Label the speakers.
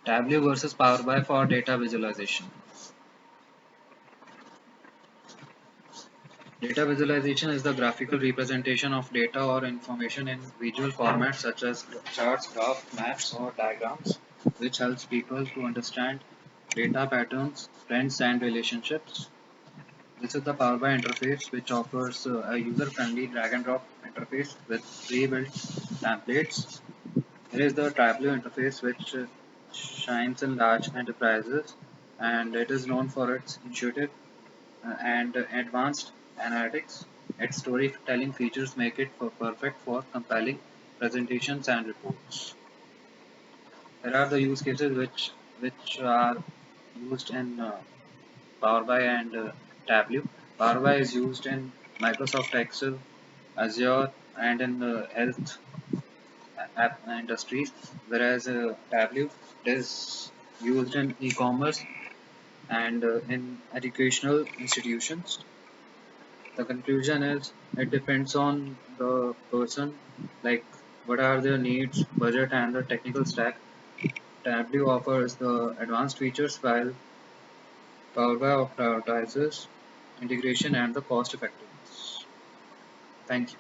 Speaker 1: Tableau versus Power BI for data visualization. Data visualization is the graphical representation of data or information in visual formats such as charts, graphs, maps, or diagrams, which helps people to understand data patterns, trends, and relationships. This is the Power BI interface, which offers a user-friendly drag-and-drop interface with pre-built templates. There is the Tableau interface, which shines in large enterprises, and it is known for its intuitive and advanced analytics. Its storytelling features make it perfect for compelling presentations and reports. There are the use cases which are used in Power BI and Tableau. Power BI is used in Microsoft Excel, Azure, and in health app industries, whereas Tableau is used in e-commerce and in educational institutions. The conclusion is it depends on the person, like what are their needs, budget, and the technical stack. Tableau offers the advanced features while Power BI prioritizes integration and the cost effectiveness. Thank you.